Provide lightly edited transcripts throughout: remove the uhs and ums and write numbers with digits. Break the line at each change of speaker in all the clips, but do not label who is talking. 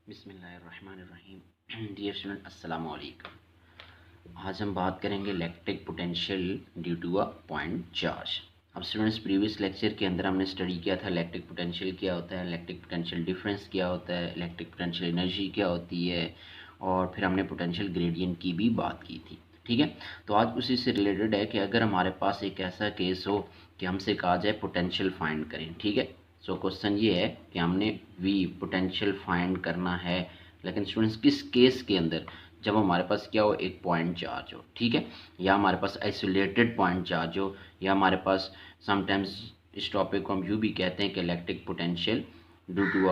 बिस्मिल्लाहिर्रहमानिर्रहीम। Dear student, अस्सलाम वालेकुम। आज हम बात करेंगे electric potential due to a point charge. अब स्टूडेंट्स, प्रीवियस लेक्चर के अंदर हमने स्टडी किया था इलेक्ट्रिक पोटेंशियल क्या होता है, इलेक्ट्रिक पोटेंशियल डिफरेंस क्या होता है, इलेक्ट्रिक पोटेंशियल एनर्जी क्या होती है, और फिर हमने पोटेंशियल ग्रेडियंट की भी बात की थी। ठीक है, तो आज उसी से रिलेटेड है कि अगर हमारे पास एक ऐसा केस हो कि हमसे कहा जाए पोटेंशियल फाइंड करें। ठीक है, सो क्वेश्चन ये है कि हमने वी पोटेंशियल फाइंड करना है, लेकिन स्टूडेंट्स किस केस के अंदर, जब हमारे पास क्या हो, एक पॉइंट चार्ज हो। ठीक है, या हमारे पास आइसोलेटेड पॉइंट चार्ज हो, या हमारे पास समटाइम्स इस टॉपिक को हम यूँ भी कहते हैं कि electric potential due to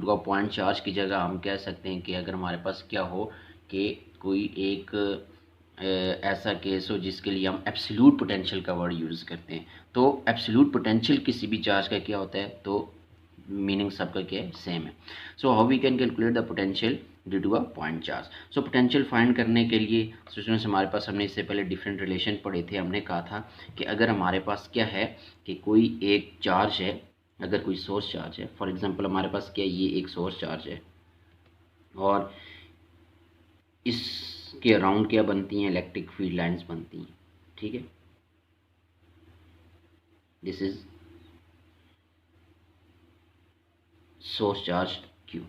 a point charge की जगह हम कह सकते हैं कि अगर हमारे पास क्या हो कि कोई एक ऐसा केस हो जिसके लिए हम एब्सोल्यूट पोटेंशियल का वर्ड यूज़ करते हैं। तो एब्सोल्यूट पोटेंशियल किसी भी चार्ज का क्या होता है, तो मीनिंग सबका क्या है, सेम है। So how we can calculate the potential due to a point charge. So potential find करने के लिए स्टूडेंट्स हमारे पास, हमने इससे पहले डिफरेंट रिलेशन पढ़े थे। हमने कहा था कि अगर हमारे पास क्या है कि कोई एक चार्ज है, अगर कोई सोर्स चार्ज है, फॉर एग्जांपल हमारे पास क्या, ये एक सोर्स चार्ज है, और इसके अराउंड क्या बनती हैं, इलेक्ट्रिक फील्ड लाइंस बनती हैं। ठीक है, this is source charge Q.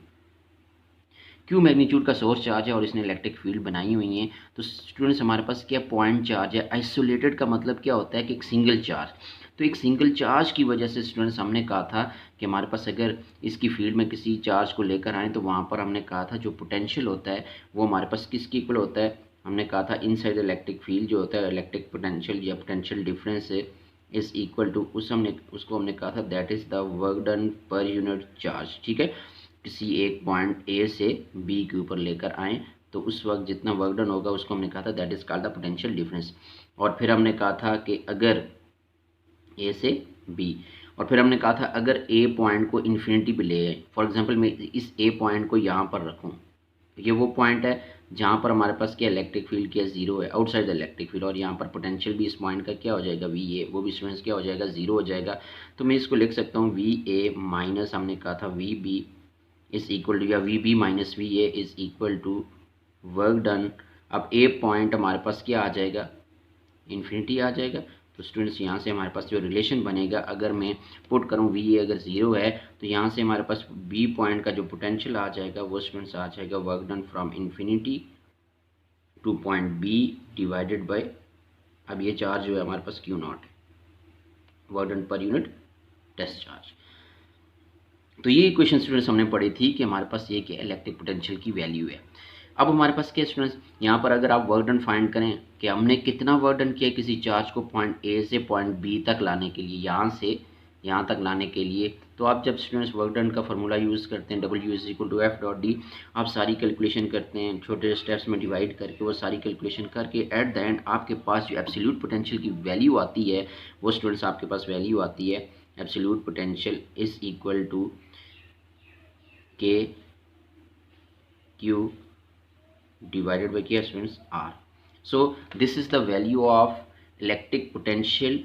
Q magnitude का सोर्स चार्ज है और इसने इलेक्ट्रिक फील्ड बनाई हुई है। तो स्टूडेंट्स हमारे पास क्या पॉइंट चार्ज है। आइसोलेटेड का मतलब क्या होता है कि एक सिंगल चार्ज। तो एक सिंगल चार्ज की वजह से स्टूडेंट्स हमने कहा था कि हमारे पास अगर इसकी फील्ड में किसी चार्ज को लेकर आए तो वहाँ पर हमने कहा था जो पोटेंशियल होता है वो हमारे पास किसके इक्वल होता है। हमने कहा था इनसाइड इलेक्ट्रिक फील्ड जो होता है, इलेक्ट्रिक पोटेंशियल या potential difference is equal to उसको हमने कहा था that is the work done per unit charge. ठीक है, किसी एक पॉइंट ए से बी के ऊपर लेकर आएँ तो उस वक्त जितना वर्क डन होगा उसको हमने कहा था that is called the potential difference. और फिर हमने कहा था कि अगर ए से बी, और फिर हमने कहा था अगर ए पॉइंट को इन्फिनिटी पे ले आए, फॉर एग्जांपल मैं इस ए पॉइंट को यहाँ पर रखूँ, ये वो पॉइंट है जहाँ पर हमारे पास क्या इलेक्ट्रिक फील्ड क्या जीरो है, आउटसाइड द इलेक्ट्रिक फील्ड, और यहाँ पर पोटेंशियल भी इस पॉइंट का क्या हो जाएगा, वी ए, वो भी स्टूडेंट्स क्या हो जाएगा, जीरो हो जाएगा। तो मैं इसको लिख सकता हूँ वी ए माइनस, हमने कहा था V B is equal to, या V B minus V A is equal to work done. अब ए पॉइंट हमारे पास क्या आ जाएगा, इन्फिनिटी आ जाएगा। तो स्टूडेंट्स यहाँ से हमारे पास जो रिलेशन बनेगा, अगर मैं पुट करूँ वी ए अगर ज़ीरो है तो यहाँ से हमारे पास बी पॉइंट का जो पोटेंशियल आ जाएगा वो स्टूडेंट्स आ जाएगा work done from infinity to point B divided by, अब ये चार्ज जो है हमारे पास क्यू नॉट है, work done per unit test charge. तो ये इक्वेशन स्टूडेंट्स हमने पढ़ी थी कि हमारे पास ये क्या इलेक्ट्रिक पोटेंशियल की वैल्यू है। अब हमारे पास क्या स्टूडेंट्स, यहाँ पर अगर आप वर्क डन फाइंड करें कि हमने कितना वर्क डन किया किसी चार्ज को पॉइंट ए से पॉइंट बी तक लाने के लिए, यहाँ से यहाँ तक लाने के लिए, तो आप जब स्टूडेंट्स वर्क डन का फॉर्मूला यूज़ करते हैं W is equal to F dot D, आप सारी कैलकुलेशन करते हैं छोटे स्टेप्स में डिवाइड करके, वो सारी कैलकुलेशन करके एट द एंड आपके पास जो एब्सोल्यूट पोटेंशियल की वैल्यू आती है वो स्टूडेंट्स आपके पास वैल्यू आती है absolute potential is equal to K Q divided by क्या students R. So this is the value of electric potential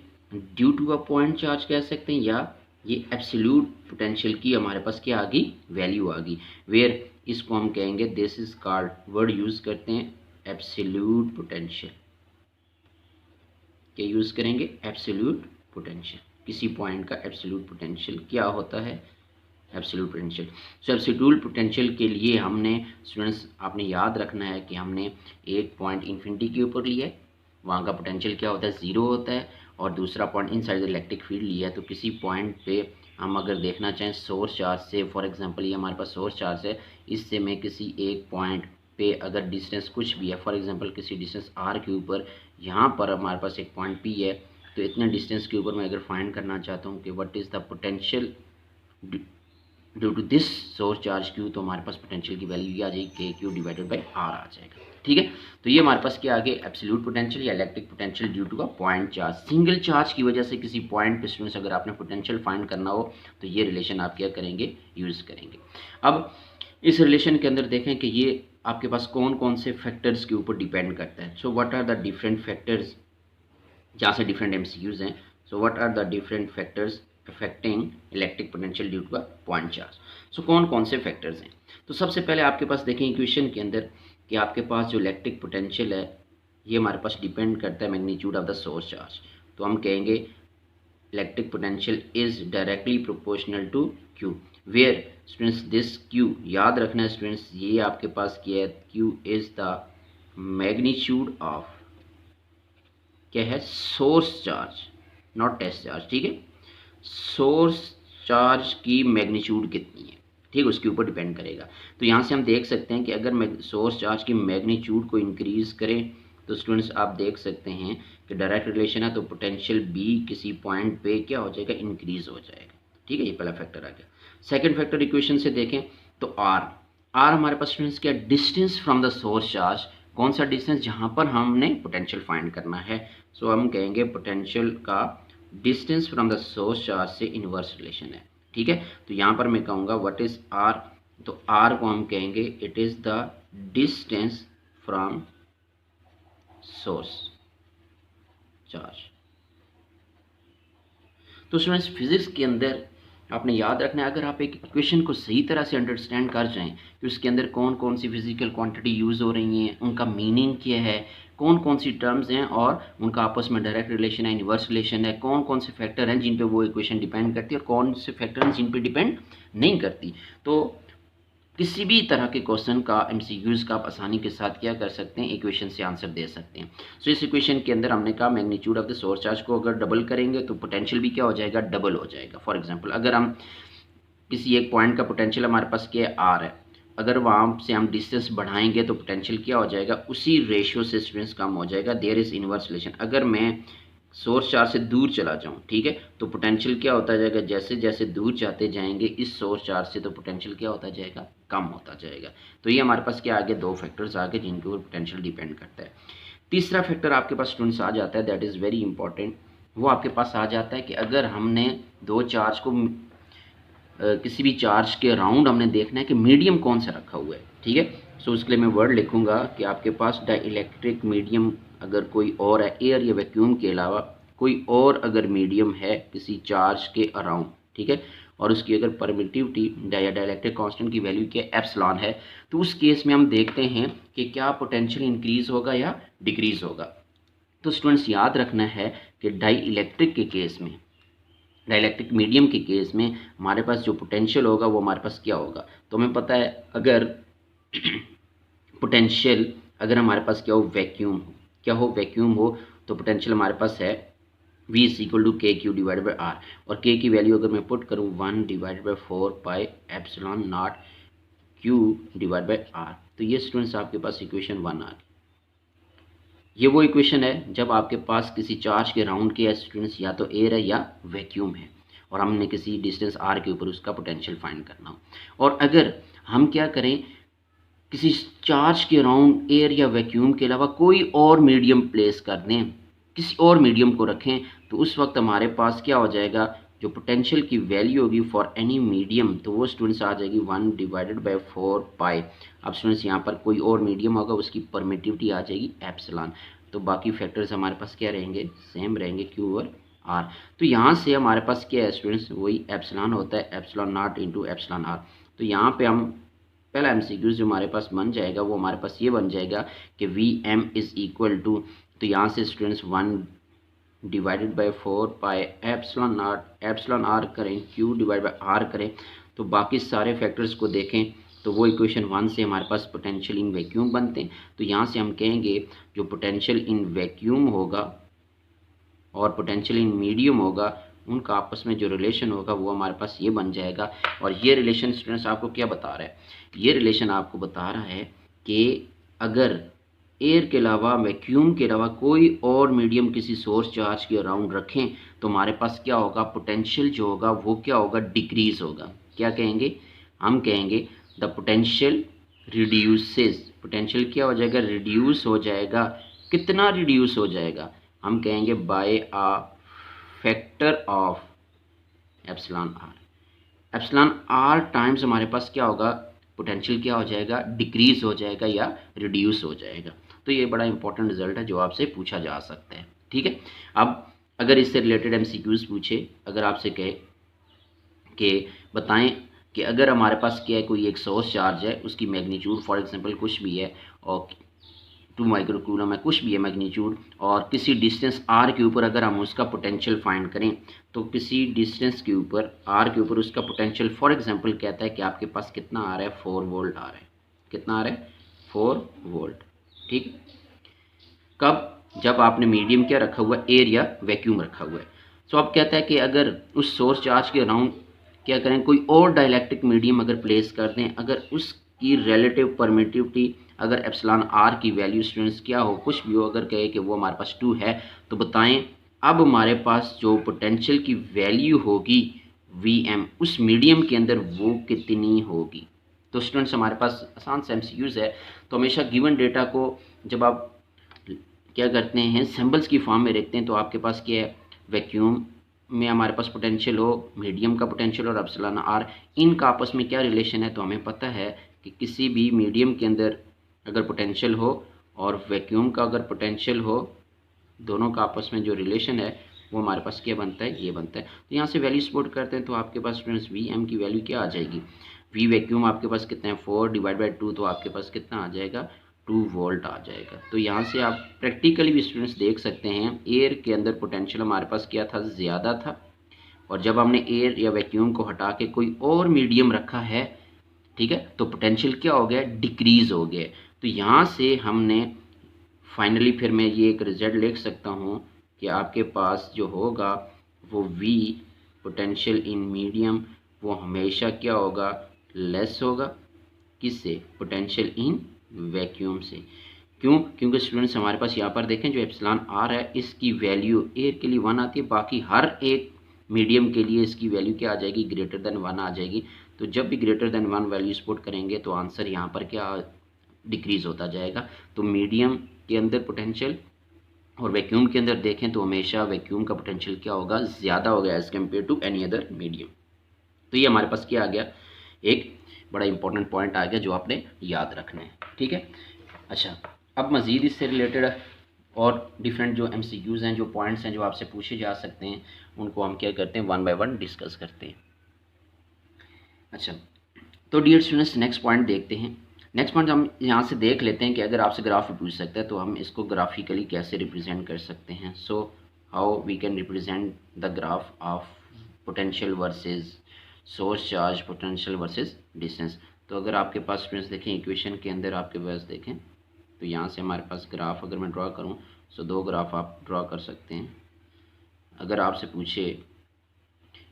due to a point charge कह सकते हैं, या ये absolute potential की हमारे पास क्या आ गई, वैल्यू आ गई, where इसको हम कहेंगे this is called, word use करते हैं absolute potential। क्या यूज करेंगे, absolute potential। किसी पॉइंट का absolute potential क्या होता है, एब्सोल्यूट पोटेंशियल। सो एब्सोल्यूट पोटेंशियल के लिए हमने स्टूडेंट्स आपने याद रखना है कि हमने एक पॉइंट इन्फिनिटी के ऊपर लिया है, वहाँ का पोटेंशियल क्या होता है, ज़ीरो होता है, और दूसरा point inside the electric field लिया है। तो किसी पॉइंट पे हम अगर देखना चाहें सोर्स चार्ज से, फॉर एग्जांपल ये हमारे पास सोर्स चार्ज है, इससे मैं किसी एक पॉइंट पे अगर डिस्टेंस कुछ भी है, फॉर एग्जांपल किसी डिस्टेंस आर के ऊपर, यहाँ पर हमारे पास एक पॉइंट पी है, तो इतने डिस्टेंस के ऊपर मैं अगर फाइंड करना चाहता हूँ कि what is the potential due to this source charge Q, तो हमारे पास पोटेंशियल की वैल्यू ये आ जाएगी के क्यू डिवाइडेड बाई आर आ जाएगा। ठीक है, तो ये हमारे पास क्या आ गया, एब्सोल्यूट पोटेंशियल या इलेक्ट्रिक पोटेंशियल ड्यू टू का पॉइंट चार्ज। सिंगल चार्ज की वजह से किसी पॉइंट पे स्टूडेंट्स अगर आपने पोटेंशियल फाइंड करना हो तो ये रिलेशन आप क्या करेंगे, यूज़ करेंगे। अब इस रिलेशन के अंदर देखें कि ये आपके पास कौन कौन से फैक्टर्स के ऊपर डिपेंड करता है। So what are the different factors, जहाँ से डिफरेंट एमसीक्यूज हैं। So what are the different factors affecting electric potential due to a point charge. So कौन कौन से फैक्टर्स हैं? तो सबसे पहले आपके पास देखें इक्वेशन के अंदर कि आपके पास जो इलेक्ट्रिक पोटेंशियल है ये हमारे पास डिपेंड करता है magnitude of the source charge. तो हम कहेंगे electric potential is directly proportional to Q, where students this Q, याद रखना है स्टूडेंट्स ये आपके पास क्या है, Q is the magnitude of क्या है, source charge, not test charge, ठीक है। सोर्स चार्ज की मैग्नीट्यूड कितनी है, ठीक है, उसके ऊपर डिपेंड करेगा। तो यहाँ से हम देख सकते हैं कि अगर सोर्स चार्ज की मैग्नीट्यूड को इंक्रीज़ करें तो स्टूडेंट्स आप देख सकते हैं कि डायरेक्ट रिलेशन है, तो पोटेंशियल बी किसी पॉइंट पे क्या हो जाएगा, इंक्रीज हो जाएगा, ठीक है। ये पहला फैक्टर आ गया। सेकंड फैक्टर इक्वेशन से देखें तो आर हमारे पास स्टूडेंट्स क्या, distance from the source charge, कौन सा डिस्टेंस जहाँ पर हमने पोटेंशियल फाइंड करना है। सो हम कहेंगे पोटेंशियल का distance from the source charge से इनवर्स रिलेशन है, ठीक है। तो यहाँ पर मैं कहूँगा व्हाट इज आर, तो आर को हम कहेंगे it is the distance from source charge. तो स्टूडेंट्स फिजिक्स के अंदर आपने याद रखना है, अगर आप एक इक्वेशन को सही तरह से अंडरस्टैंड कर जाएं कि उसके अंदर कौन कौन सी फिजिकल क्वांटिटी यूज़ हो रही हैं, उनका मीनिंग क्या है, कौन कौन सी टर्म्स हैं और उनका आपस में डायरेक्ट रिलेशन है, इनवर्स रिलेशन है, कौन कौन से फैक्टर हैं जिन पे वो इक्वेशन डिपेंड करती है और कौन से फैक्टर हैं जिन पे डिपेंड नहीं करती, तो किसी भी तरह के क्वेश्चन का एमसीक्यूज़ का आप आसानी के साथ क्या कर सकते हैं, इक्वेशन से आंसर दे सकते हैं। सो इस इक्वेशन के अंदर हमने कहा magnitude of the source charge को अगर डबल करेंगे तो पोटेंशियल भी क्या हो जाएगा, डबल हो जाएगा। फॉर एग्जांपल अगर हम किसी एक पॉइंट का पोटेंशियल हमारे पास क्या है, आर है, अगर वहाँ से हम डिस्टेंस बढ़ाएंगे तो पोटेंशियल क्या हो जाएगा, उसी रेशियो से स्टूडेंट्स कम हो जाएगा। देयर इज़ इनवर्स रिलेशन, अगर मैं सोर्स चार्ज से दूर चला जाऊँ, ठीक है, तो पोटेंशियल क्या होता जाएगा, जैसे जैसे दूर जाते जाएंगे इस सोर्स चार्ज से, तो पोटेंशियल क्या होता जाएगा, कम होता जाएगा। तो ये हमारे पास क्या आगे दो फैक्टर्स आगे जिनके ऊपर पोटेंशियल डिपेंड करता है। तीसरा फैक्टर आपके पास स्टूडेंट्स आ जाता है, दैट इज़ वेरी इंपॉर्टेंट, वो आपके पास आ जाता है कि अगर हमने दो चार्ज को किसी भी चार्ज के अराउंड हमने देखना है कि मीडियम कौन सा रखा हुआ है, ठीक है। सो उसके लिए मैं वर्ड लिखूंगा कि आपके पास डाइइलेक्ट्रिक मीडियम अगर कोई और है, एयर या वैक्यूम के अलावा कोई और अगर मीडियम है किसी चार्ज के अराउंड, ठीक है, और उसकी अगर परमिटिविटी या डाइइलेक्ट्रिक कांस्टेंट की वैल्यू क्या एप्सिलॉन है, तो उस केस में हम देखते हैं कि क्या पोटेंशियल इंक्रीज होगा या डिक्रीज होगा। तो स्टूडेंट्स याद रखना है कि डाइइलेक्ट्रिक के केस में, डाइइलेक्ट्रिक मीडियम के केस में हमारे पास जो पोटेंशियल होगा वो हमारे पास क्या होगा, तो हमें पता है अगर पोटेंशियल अगर हमारे पास क्या हो, वैक्यूम हो, क्या हो, वैक्यूम हो, तो पोटेंशियल हमारे पास है V is equal to K Q divided by R, और के की वैल्यू अगर मैं पुट करूँ 1 divided by 4 pi epsilon not Q divide by R. तो ये स्टूडेंट्स आपके पास इक्वेशन 1 आ गई। ये वो इक्वेशन है जब आपके पास किसी चार्ज के राउंड के स्टूडेंट्स या तो एयर है या वैक्यूम है और हमने किसी डिस्टेंस आर के ऊपर उसका पोटेंशियल फाइंड करना हो। और अगर हम क्या करें, किसी चार्ज के अराउंड एयर या वैक्यूम के अलावा कोई और मीडियम प्लेस कर दें, किसी और मीडियम को रखें, तो उस वक्त हमारे पास क्या हो जाएगा, जो पोटेंशियल की वैल्यू होगी फॉर एनी मीडियम, तो वो स्टूडेंट्स आ जाएगी 1 डिवाइडेड बाई 4 पाई। अब स्टूडेंट्स यहाँ पर कोई और मीडियम होगा उसकी परमिटिविटी आ जाएगी एप्सिलॉन, तो बाकी फैक्टर्स हमारे पास क्या रहेंगे, सेम रहेंगे, क्यू और आर। तो यहाँ से हमारे पास क्या है स्टूडेंट्स, वही एप्सिलॉन होता है, epsilon not into epsilon R. तो यहाँ पे हम पहला एमसीक्यू जो हमारे पास बन जाएगा वो हमारे पास ये बन जाएगा कि V M is equal to, तो यहाँ से students 1 divided by 4 pi epsilon not epsilon R करें, क्यू डिवाइड बाई आर करें, तो बाकी सारे फैक्टर्स को देखें तो वो इक्वेशन 1 से हमारे पास पोटेंशियल इन वैक्यूम बनते हैं। तो यहाँ से हम कहेंगे जो पोटेंशियल इन वैक्यूम होगा और पोटेंशियल इन मीडियम होगा, उनका आपस में जो रिलेशन होगा वो हमारे पास ये बन जाएगा। और ये रिलेशन स्टूडेंट्स आपको क्या बता रहा है, ये रिलेशन आपको बता रहा है कि अगर एयर के अलावा वैक्यूम के अलावा कोई और मीडियम किसी सोर्स चार्ज के अराउंड रखें तो हमारे पास क्या होगा, पोटेंशियल जो होगा वो क्या होगा, डिक्रीज होगा। क्या कहेंगे, हम कहेंगे द पोटेंशियल रिड्यूसेस, पोटेंशियल क्या हो जाएगा, रिड्यूस हो जाएगा। कितना रिड्यूस हो जाएगा, हम कहेंगे by a factor of epsilon R. Epsilon R times हमारे पास क्या होगा, पोटेंशियल क्या हो जाएगा, डिक्रीज हो जाएगा या रिड्यूस हो जाएगा। तो ये बड़ा इंपॉर्टेंट रिजल्ट है जो आपसे पूछा जा सकता है, ठीक है। अब अगर इससे रिलेटेड एमसीक्यूज पूछे, अगर आपसे कहे कि बताएं कि अगर हमारे पास क्या है, कोई एक सोर्स चार्ज है, उसकी मैग्नीट्यूड फॉर एग्जांपल कुछ भी है और 2 माइक्रोकूलम है, कुछ भी है मैग्नीट्यूड, और किसी डिस्टेंस r के ऊपर अगर हम उसका पोटेंशियल फाइंड करें तो किसी डिस्टेंस के ऊपर r के ऊपर उसका पोटेंशियल फॉर एग्जांपल कहता है कि आपके पास कितना आ रहा है, 4 वोल्ट आ रहा है। कितना आ रहा है, 4 वोल्ट। ठीक, कब, जब आपने मीडियम क्या रखा हुआ है, एयर या वैक्यूम रखा हुआ है। सो अब कहता है कि अगर उस सोर्स चार्ज के अराउंड क्या करें, कोई और डाइलेक्ट्रिक मीडियम अगर प्लेस कर दें, अगर उसकी रिलेटिव परमिटिविटी अगर एप्सिलॉन आर की वैल्यू स्टूडेंट्स क्या हो, कुछ भी हो, अगर कहे कि वो हमारे पास 2 है, तो बताएं अब हमारे पास जो पोटेंशियल की वैल्यू होगी वी एम उस मीडियम के अंदर वो कितनी होगी। तो स्टूडेंट्स हमारे पास आसान से एमसीक्यूज है, तो हमेशा गिवन डेटा को जब आप क्या करते हैं सिंबल्स की फॉर्म में रखते हैं, तो आपके पास क्या है, वैक्यूम में हमारे पास पोटेंशियल हो, मीडियम का पोटेंशियल और एप्सिलॉन आर, इनका आपस में क्या रिलेशन है, तो हमें पता है कि किसी भी मीडियम के अंदर अगर पोटेंशियल हो और वैक्यूम का अगर पोटेंशियल हो, दोनों का आपस में जो रिलेशन है वो हमारे पास क्या बनता है, ये बनता है। तो यहाँ से वैल्यू सपोर्ट करते हैं, तो आपके पास स्टूडेंट्स वी एम की वैल्यू क्या आ जाएगी, वी वैक्यूम आपके पास कितना है 4 डिवाइड बाई 2, तो आपके पास कितना आ जाएगा 2 वोल्ट आ जाएगा। तो यहाँ से आप प्रैक्टिकली भी स्टूडेंट्स देख सकते हैं एयर के अंदर पोटेंशियल हमारे पास क्या था, ज़्यादा था, और जब हमने एयर या वैक्यूम को हटा के कोई और मीडियम रखा है, ठीक है, तो पोटेंशियल क्या हो गया, डिक्रीज हो गया। तो यहाँ से हमने फाइनली फिर मैं ये एक रिजल्ट लिख सकता हूँ कि आपके पास जो होगा वो V पोटेंशियल इन मीडियम वो हमेशा क्या होगा, लेस होगा, किससे, पोटेंशियल इन वैक्यूम से। क्यों, क्योंकि स्टूडेंट्स हमारे पास यहाँ पर देखें जो एप्सिलॉन आर है इसकी वैल्यू एयर के लिए 1 आती है, बाकी हर एक मीडियम के लिए इसकी वैल्यू क्या आ जाएगी, ग्रेटर देन 1 आ जाएगी। तो जब भी ग्रेटर देन 1 वैल्यू सपोर्ट करेंगे तो आंसर यहाँ पर क्या डिक्रीज होता जाएगा। तो मीडियम के अंदर पोटेंशियल और वैक्यूम के अंदर देखें तो हमेशा वैक्यूम का पोटेंशियल क्या होगा, ज़्यादा होगा as compare to any other medium. तो ये हमारे पास क्या आ गया, एक बड़ा इंपॉर्टेंट पॉइंट आ गया जो आपने याद रखना है। ठीक है, अच्छा अब मज़ीद इससे रिलेटेड और डिफरेंट जो एमसीक्यूज़ हैं, जो पॉइंट्स हैं जो आपसे पूछे जा सकते हैं, उनको हम क्या करते हैं, 1 बाय 1 डिस्कस करते हैं। अच्छा, तो डियर स्टूडेंट्स नेक्स्ट पॉइंट देखते हैं। नेक्स्ट पॉइंट हम यहाँ से देख लेते हैं कि अगर आपसे ग्राफ पूछ सकता है तो हम इसको ग्राफिकली कैसे रिप्रेजेंट कर सकते हैं। So how we can represent the graph of potential versus source charge, potential versus distance. तो अगर आपके पास स्टूडेंट्स देखें इक्वेशन के अंदर आपके पास देखें तो यहाँ से हमारे पास ग्राफ अगर मैं ड्रा करूँ सो 2 ग्राफ आप ड्रा कर सकते हैं। अगर आपसे पूछे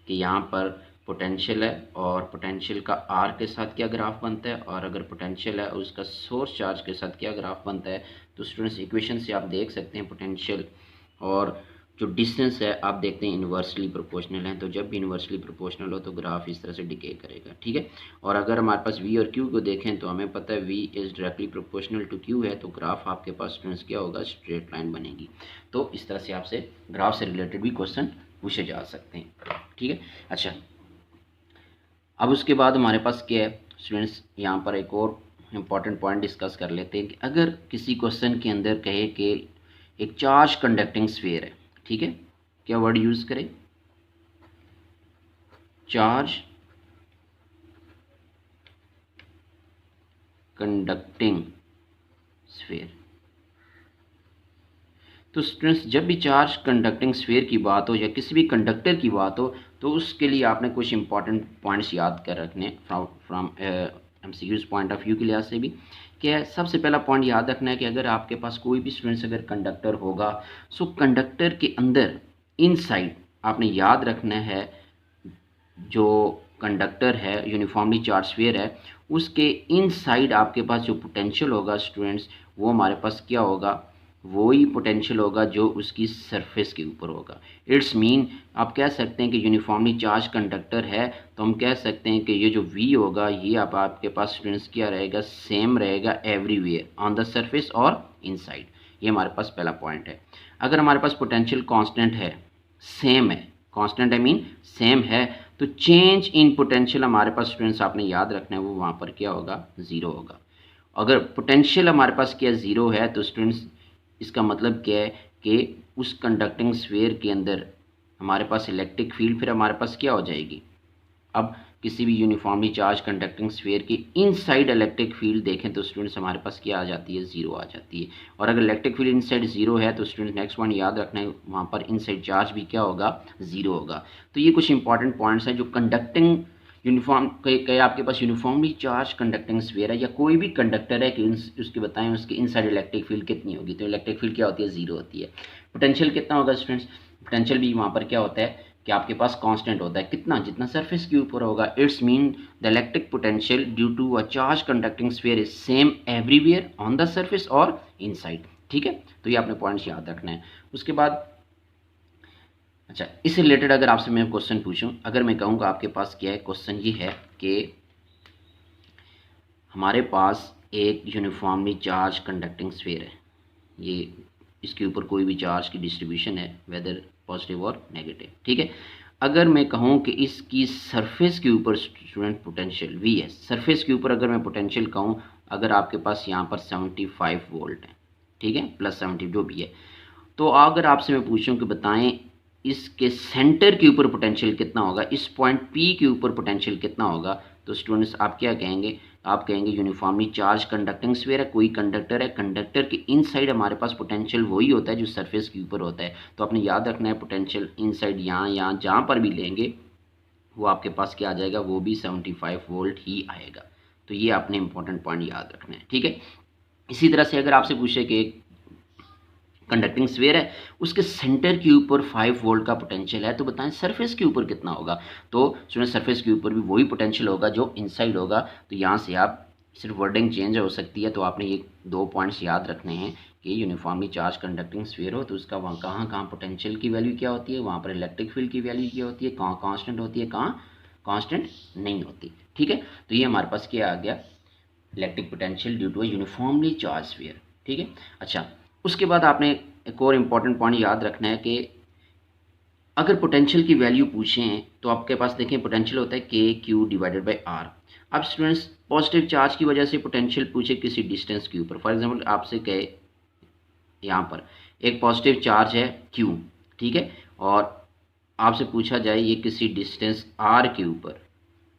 कि यहाँ पर पोटेंशियल है और पोटेंशियल का आर के साथ क्या ग्राफ बनता है, और अगर पोटेंशियल है और उसका सोर्स चार्ज के साथ क्या ग्राफ बनता है, तो स्टूडेंट्स इक्वेशन से आप देख सकते हैं पोटेंशियल और जो डिस्टेंस है आप देखते हैं इन्वर्सली प्रोपोर्शनल है। तो जब भी इन्वर्सली प्रोपोर्शनल हो तो ग्राफ इस तरह से डिके करेगा। ठीक है, और अगर हमारे पास वी और क्यू को देखें तो हमें पता है V is directly proportional to Q है, तो ग्राफ आपके पास स्टूडेंट्स क्या होगा, स्ट्रेट लाइन बनेगी। तो इस तरह से आपसे ग्राफ से रिलेटेड भी क्वेश्चन पूछे जा सकते हैं। ठीक है, अच्छा अब उसके बाद हमारे पास क्या है स्टूडेंट्स, यहाँ पर एक और इम्पॉर्टेंट पॉइंट डिस्कस कर लेते हैं कि अगर किसी क्वेश्चन के अंदर कहे कि एक चार्ज कंडक्टिंग स्फीयर है, ठीक है, क्या वर्ड यूज़ करें, चार्ज कंडक्टिंग स्फीयर। तो स्टूडेंट्स जब भी चार्ज कंडक्टिंग स्फीयर की बात हो या किसी भी कंडक्टर की बात हो तो उसके लिए आपने कुछ इंपॉर्टेंट पॉइंट्स याद कर रखने from MCQs point of view के लिहाज से भी। क्या है, सबसे पहला पॉइंट याद रखना है कि अगर आपके पास कोई भी स्टूडेंट्स अगर कंडक्टर होगा सो कंडक्टर के अंदर इनसाइड आपने याद रखना है जो कंडक्टर है यूनिफॉर्मली चार्ज स्फीयर है उसके इनसाइड आपके पास जो पोटेंशियल होगा स्टूडेंट्स वो हमारे पास क्या होगा, वही पोटेंशियल होगा जो उसकी सरफेस के ऊपर होगा। इट्स मीन आप कह सकते हैं कि यूनिफॉर्मली चार्ज कंडक्टर है तो हम कह सकते हैं कि ये जो V होगा ये अब आपके पास स्टूडेंट्स क्या रहेगा, सेम रहेगा एवरीवेयर ऑन द सरफेस और इनसाइड। ये हमारे पास पहला पॉइंट है। अगर हमारे पास पोटेंशियल कांस्टेंट है, सेम है, कांस्टेंट आई मीन सेम है, तो चेंज इन पोटेंशियल हमारे पास स्टूडेंट्स आपने याद रखना है वो वहाँ पर क्या होगा, ज़ीरो होगा। अगर पोटेंशियल हमारे पास क्या ज़ीरो है तो स्टूडेंट्स इसका मतलब क्या है कि उस कंडक्टिंग स्फीयर के अंदर हमारे पास इलेक्ट्रिक फील्ड फिर हमारे पास क्या हो जाएगी, अब किसी भी यूनिफॉर्मली चार्ज कंडक्टिंग स्फीयर की इनसाइड इलेक्ट्रिक फील्ड देखें तो स्टूडेंट्स हमारे पास क्या आ जाती है, जीरो आ जाती है। और अगर इलेक्ट्रिक फील्ड इनसाइड जीरो है तो स्टूडेंट्स नेक्स्ट पॉइंट याद रखना है, वहाँ पर इनसाइड चार्ज भी क्या होगा, जीरो होगा। तो ये कुछ इंपॉर्टेंट पॉइंट्स हैं जो कंडक्टिंग यूनिफॉर्म कई आपके पास यूनिफॉर्मली चार्ज कंडक्टिंग स्फीयर है या कोई भी कंडक्टर है कि उसके बताएं उसकी इनसाइड इलेक्ट्रिक फील्ड कितनी होगी, तो इलेक्ट्रिक फील्ड क्या होती है, जीरो होती है। पोटेंशियल कितना होगा स्टूडेंट्स, पोटेंशियल भी वहाँ पर क्या होता है कि आपके पास कांस्टेंट होता है, कितना, जितना सरफेस के ऊपर होगा। It's mean the electric potential due to a charge conducting sphere is same everywhere on the surface और इनसाइड। ठीक है, तो ये आपने पॉइंट्स याद रखना है। उसके बाद अच्छा, इससे रिलेटेड अगर आपसे मैं क्वेश्चन पूछूं, अगर मैं कहूँगा आपके पास क्या है, क्वेश्चन ये है कि हमारे पास एक यूनिफॉर्मली चार्ज कंडक्टिंग स्फीयर है, ये इसके ऊपर कोई भी चार्ज की डिस्ट्रीब्यूशन है, वेदर पॉजिटिव और नेगेटिव। ठीक है, अगर मैं कहूँ कि इसकी सरफेस के ऊपर स्टूडेंट पोटेंशियल वी है, सरफेस के ऊपर अगर मैं पोटेंशियल कहूँ, अगर आपके पास यहाँ पर 75 वोल्ट है, ठीक है, प्लस 70 जो भी है, तो अगर आपसे मैं पूछूं कि बताएं इसके सेंटर के ऊपर पोटेंशियल कितना होगा, इस पॉइंट पी के ऊपर पोटेंशियल कितना होगा, तो स्टूडेंट्स आप क्या कहेंगे, आप कहेंगे यूनिफॉर्मली चार्ज कंडक्टिंग स्फीयर है, कोई कंडक्टर है, कंडक्टर के इनसाइड हमारे पास पोटेंशियल वही होता है जो सरफेस के ऊपर होता है। तो आपने याद रखना है पोटेंशियल इनसाइड यहाँ जहाँ पर भी लेंगे वो आपके पास क्या आ जाएगा, वो भी 75 वोल्ट ही आएगा। तो ये आपने इंपॉर्टेंट पॉइंट याद रखना है। ठीक है, इसी तरह से अगर आपसे पूछे कि एक कंडक्टिंग स्फीयर है, उसके सेंटर के ऊपर 5 वोल्ट का पोटेंशियल है, तो बताएं सरफेस के ऊपर कितना होगा। तो स्टूडेंट सरफेस के ऊपर भी वही पोटेंशियल होगा जो इनसाइड होगा। तो यहाँ से आप सिर्फ वर्डिंग चेंज हो सकती है, तो आपने ये 2 पॉइंट्स याद रखने हैं कि यूनिफॉर्मली चार्ज कंडक्टिंग स्फीयर हो तो उसका वहाँ कहाँ पोटेंशियल की वैल्यू क्या होती है, वहाँ पर इलेक्ट्रिक फील्ड की वैल्यू क्या होती है, कहाँ कांस्टेंट होती है, कहाँ कांस्टेंट नहीं होती। ठीक है, तो ये हमारे पास क्या आ गया, electric potential due to a uniformly charge sphere. ठीक है, अच्छा, उसके बाद आपने एक और इम्पॉर्टेंट पॉइंट याद रखना है कि अगर पोटेंशियल की वैल्यू पूछें तो आपके पास देखें पोटेंशियल होता है के क्यू डिवाइडेड बाई आर। अब स्टूडेंट्स पॉजिटिव चार्ज की वजह से पोटेंशियल पूछे किसी डिस्टेंस के ऊपर, फॉर एग्जांपल आपसे कहे यहाँ पर एक पॉजिटिव चार्ज है क्यू, ठीक है, और आपसे पूछा जाए ये किसी डिस्टेंस आर के ऊपर,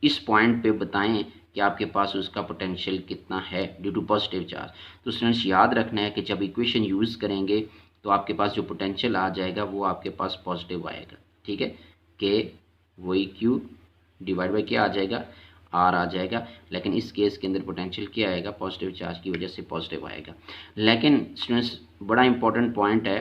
इस पॉइंट पे बताएं कि आपके पास उसका पोटेंशियल कितना है ड्यू टू पॉजिटिव चार्ज। तो स्टूडेंट्स याद रखना है कि जब इक्वेशन यूज़ करेंगे तो आपके पास जो पोटेंशियल आ जाएगा वो आपके पास पॉजिटिव आएगा। ठीक है, के वही क्यू डिवाइड बाई क्या आ जाएगा, आर आ जाएगा। लेकिन इस केस के अंदर पोटेंशियल क्या आएगा, पॉजिटिव चार्ज की वजह से पॉजिटिव आएगा। लेकिन स्टूडेंट्स बड़ा इंपॉर्टेंट पॉइंट है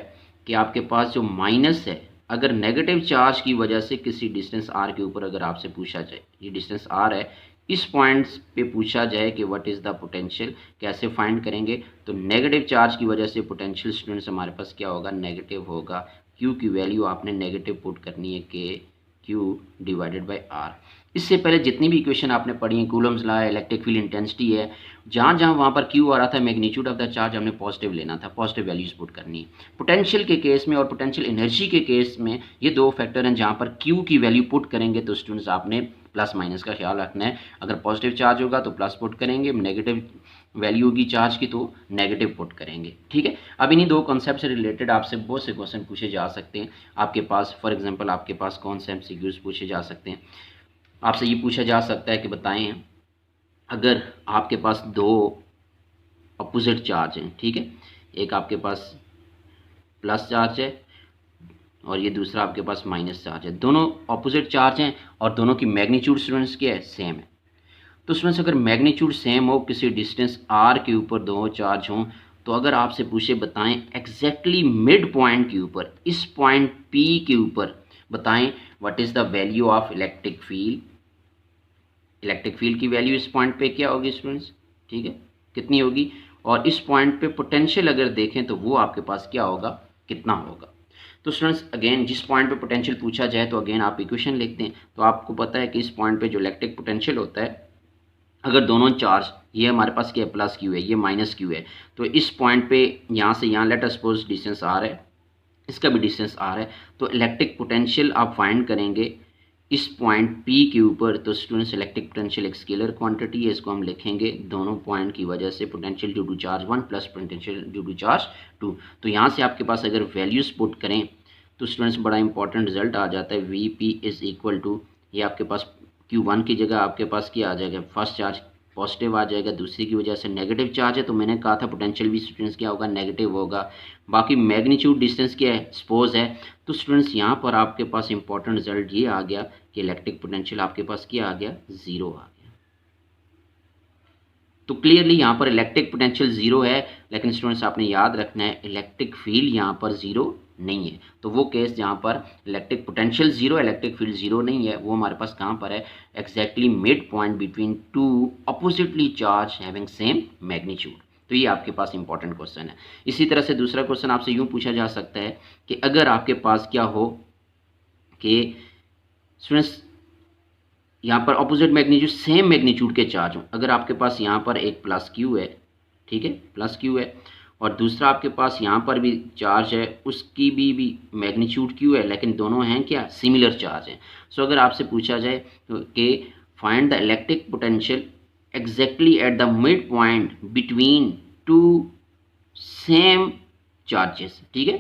कि आपके पास जो माइनस है, अगर नेगेटिव चार्ज की वजह से किसी डिस्टेंस आर के ऊपर अगर आपसे पूछा जाए, ये डिस्टेंस आर है, इस पॉइंट्स पे पूछा जाए कि व्हाट इज़ द पोटेंशियल, कैसे फाइंड करेंगे, तो नेगेटिव चार्ज की वजह से पोटेंशियल स्टूडेंट्स हमारे पास क्या होगा, नेगेटिव होगा। क्यू की वैल्यू आपने नेगेटिव पुट करनी है, के क्यू डिवाइडेड बाई आर। इससे पहले जितनी भी इक्वेशन आपने पढ़ी हैं, कूलम्स लॉ है, इलेक्ट्रिक फील्ड इंटेंसिटी है, जहाँ जहाँ वहाँ पर क्यू आ रहा था मैग्नीट्यूड ऑफ द चार्ज हमने पॉजिटिव लेना था, पॉजिटिव वैल्यूज पुट करनी है। पोटेंशियल के केस में और पोटेंशियल एनर्जी के केस में ये 2 फैक्टर हैं जहाँ पर क्यू की वैल्यू पुट करेंगे तो स्टूडेंट्स आपने प्लस माइनस का ख्याल रखना है। अगर पॉजिटिव चार्ज होगा तो प्लस पुट करेंगे, नेगेटिव वैल्यू होगी चार्ज की तो नेगेटिव पुट करेंगे। ठीक है, अब इन्हीं 2 कॉन्सेप्ट से रिलेटेड आपसे बहुत से क्वेश्चन पूछे जा सकते हैं। आपके पास फॉर एग्जांपल आपके पास कौन से एमसीक्यूज पूछे जा सकते हैं, आपसे ये पूछा जा सकता है कि बताएं अगर आपके पास 2 अपोजिट चार्ज हैं, ठीक है, एक आपके पास प्लस चार्ज है और ये दूसरा आपके पास माइनस चार्ज है, दोनों अपोजिट चार्ज हैं और दोनों की मैग्नीट्यूड स्टूडेंट्स क्या है, सेम है। तो स्टूडेंट्स अगर मैग्नीट्यूड सेम हो, किसी डिस्टेंस आर के ऊपर 2 चार्ज हों, तो अगर आपसे पूछे बताएं एग्जैक्टली मिड पॉइंट के ऊपर, इस पॉइंट पी के ऊपर बताएं what is the value of electric field. Electric field की वैल्यू इस पॉइंट पे क्या होगी स्टूडेंट्स, ठीक है, कितनी होगी, और इस पॉइंट पे पोटेंशियल अगर देखें तो वो आपके पास क्या होगा, कितना होगा। तो स्टूडेंट्स अगेन जिस पॉइंट पे पोटेंशियल पूछा जाए तो अगेन आप इक्वेशन लिखते हैं, तो आपको पता है कि इस पॉइंट पे जो इलेक्ट्रिक पोटेंशियल होता है, अगर दोनों चार्ज, ये हमारे पास क्या है प्लस क्यू है, ये माइनस क्यू है, तो इस पॉइंट पे यहाँ से यहाँ let us suppose distance R है, इसका भी डिस्टेंस आर है, तो इलेक्ट्रिक पोटेंशियल आप फाइंड करेंगे इस पॉइंट पी के ऊपर। तो स्टूडेंट्स इलेक्ट्रिक पोटेंशियल एक स्केलर क्वांटिटी है, इसको हम लिखेंगे दोनों पॉइंट की वजह से potential due to charge 1 plus potential due to charge 2। तो यहाँ से आपके पास अगर वैल्यूज पुट करें तो स्टूडेंट्स बड़ा इंपॉर्टेंट रिजल्ट आ जाता है, V P is equal to, ये आपके पास Q1 की जगह आपके पास क्या आ जाएगा, फर्स्ट चार्ज पॉजिटिव आ जाएगा, दूसरी की वजह से नेगेटिव चार्ज है तो मैंने कहा था पोटेंशियल भी स्टूडेंट्स क्या होगा, नेगेटिव होगा। बाकी मैग्नीट्यूड डिस्टेंस क्या है, सपोज है। तो स्टूडेंट्स यहाँ पर आपके पास इंपॉर्टेंट रिजल्ट ये आ गया कि इलेक्ट्रिक पोटेंशियल आपके पास क्या आ गया, ज़ीरो आ गया। तो क्लियरली यहाँ पर इलेक्ट्रिक पोटेंशियल ज़ीरो है, लेकिन स्टूडेंट्स आपने याद रखना है इलेक्ट्रिक फील्ड यहाँ पर ज़ीरो नहीं है। तो वो केस जहाँ पर electric potential zero, electric field zero नहीं है, वो हमारे पास कहाँ पर है, exactly mid point between two oppositely charge having same magnitude. तो ये आपके पास इंपॉर्टेंट क्वेश्चन है। इसी तरह से दूसरा क्वेश्चन आपसे यूँ पूछा जा सकता है कि अगर आपके पास क्या हो कि स्टूडेंट्स यहाँ पर अपोजिट मैग्नीट्यूड सेम मैग्नीट्यूड के चार्ज हों। अगर आपके पास यहाँ पर एक प्लस क्यू है, ठीक है, प्लस क्यू है, और दूसरा आपके पास यहाँ पर भी चार्ज है, उसकी भी मैग्नीट्यूड क्यू है, लेकिन दोनों हैं क्या, सिमिलर चार्ज हैं। सो अगर आपसे पूछा जाए कि find the electric potential exactly at the mid point between two same charges, ठीक है,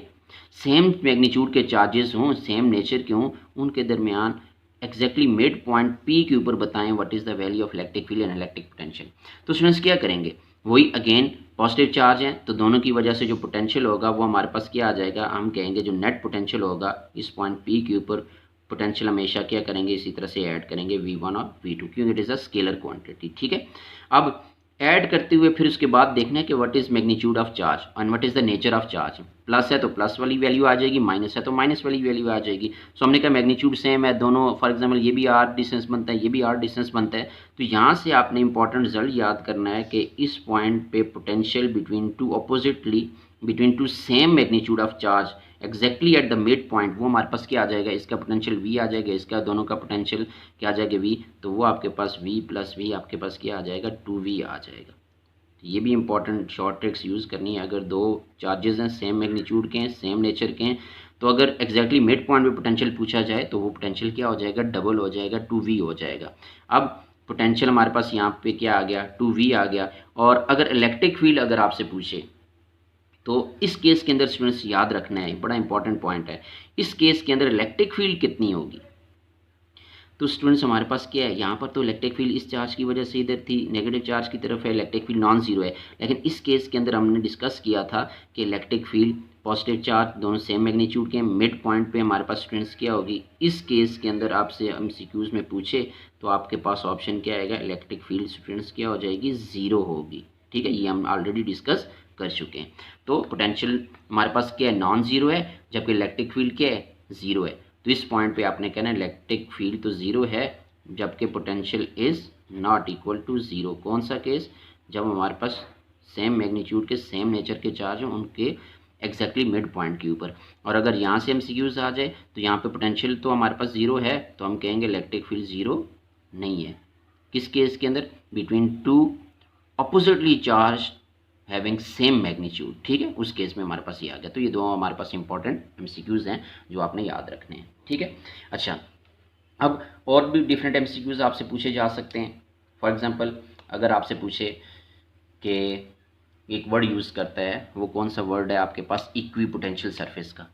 सेम मैग्नीट्यूड के चार्जेस हों, सेम नेचर के हों, उनके दरमियान एग्जैक्टली मिड पॉइंट पी के ऊपर बताएं what is the value of electric field and electric potential. तो स्टूडेंट्स क्या करेंगे, वही अगेन पॉजिटिव चार्ज है तो दोनों की वजह से जो पोटेंशियल होगा वो हमारे पास क्या आ जाएगा, हम कहेंगे जो नेट पोटेंशियल होगा इस पॉइंट पी के ऊपर पोटेंशियल हमेशा क्या करेंगे, इसी तरह से ऐड करेंगे V1 और V2 क्योंकि it is a scalar quantity, ठीक है। अब ऐड करते हुए फिर उसके बाद देखना है कि what is magnitude of charge and what is the nature of charge. Plus है तो प्लस वाली वैल्यू आ जाएगी, माइनस है तो माइनस वाली वैल्यू आ जाएगी। सो हमने कहा मैग्नीट्यूड सेम है दोनों, फॉर एग्जांपल ये भी आर डिस्टेंस बनता है, ये भी आर डिस्टेंस बनता है। तो यहाँ से आपने इंपॉर्टेंट रिजल्ट याद करना है कि इस पॉइंट पे potential between two oppositely between two same magnitude of charge exactly at the mid point, वो हमारे पास क्या आ जाएगा, इसका पोटेंशियल V आ जाएगा, इसका दोनों का पोटेंशियल क्या आ जाएगा V, तो वो आपके पास V प्लस V आपके पास क्या आ जाएगा, 2V आ जाएगा। ये भी इंपॉर्टेंट शॉर्ट ट्रिक्स यूज़ करनी है। अगर दो चार्जेस हैं सेम मैग्नीट्यूड के हैं, सेम नेचर के हैं, तो अगर एग्जैक्टली मिड पॉइंट पे पोटेंशियल पूछा जाए तो वो पोटेंशियल क्या हो जाएगा, डबल हो जाएगा, 2V हो जाएगा। अब पोटेंशियल हमारे पास यहाँ पे क्या आ गया, 2V आ गया। और अगर इलेक्ट्रिक फील्ड अगर आपसे पूछे तो इस केस के अंदर स्टूडेंट्स याद रखना है, बड़ा इंपॉर्टेंट पॉइंट है, इस केस के अंदर इलेक्ट्रिक फील्ड कितनी होगी। तो स्टूडेंट्स हमारे पास क्या है, यहाँ पर तो इलेक्ट्रिक फील्ड इस चार्ज की वजह से इधर थी, नेगेटिव चार्ज की तरफ है, इलेक्ट्रिक फील्ड नॉन जीरो है। लेकिन इस केस के अंदर हमने डिस्कस किया था कि इलेक्ट्रिक फील्ड पॉजिटिव चार्ज दोनों सेम मैग्नीट्यूड के, मिड पॉइंट पे हमारे पास स्टूडेंट्स क्या होगी। इस केस के अंदर आपसे MCQs में पूछे तो आपके पास ऑप्शन क्या आएगा, इलेक्ट्रिक फील्ड स्टूडेंट्स क्या हो जाएगी, ज़ीरो होगी, ठीक है। ये हम ऑलरेडी डिस्कस कर चुके हैं। तो पोटेंशियल हमारे पास क्या है, नॉन ज़ीरो है, जबकि इलेक्ट्रिक फील्ड क्या है, ज़ीरो है। तो इस पॉइंट पे आपने कहना इलेक्ट्रिक फील्ड तो ज़ीरो है जबकि potential is not equal to zero. कौन सा केस, जब हमारे पास सेम मैग्नीट्यूड के सेम नेचर के चार्ज हैं उनके एग्जैक्टली मिड पॉइंट के ऊपर। और अगर यहाँ से MCQs आ जाए तो यहाँ पे पोटेंशियल तो हमारे पास ज़ीरो है तो हम कहेंगे इलेक्ट्रिक फील्ड ज़ीरो नहीं है। किस केस के अंदर, between two oppositely charge having same magnitude, ठीक है, उस केस में हमारे पास ये आ गया। तो ये दो हमारे पास इंपॉर्टेंट MCQs हैं जो आपने याद रखने हैं, ठीक है। अच्छा, अब और भी डिफरेंट MCQs आपसे पूछे जा सकते हैं। फॉर एग्जांपल अगर आपसे पूछे कि एक वर्ड यूज़ करता है, वो कौन सा वर्ड है आपके पास, इक्वी पोटेंशियल सरफेस का,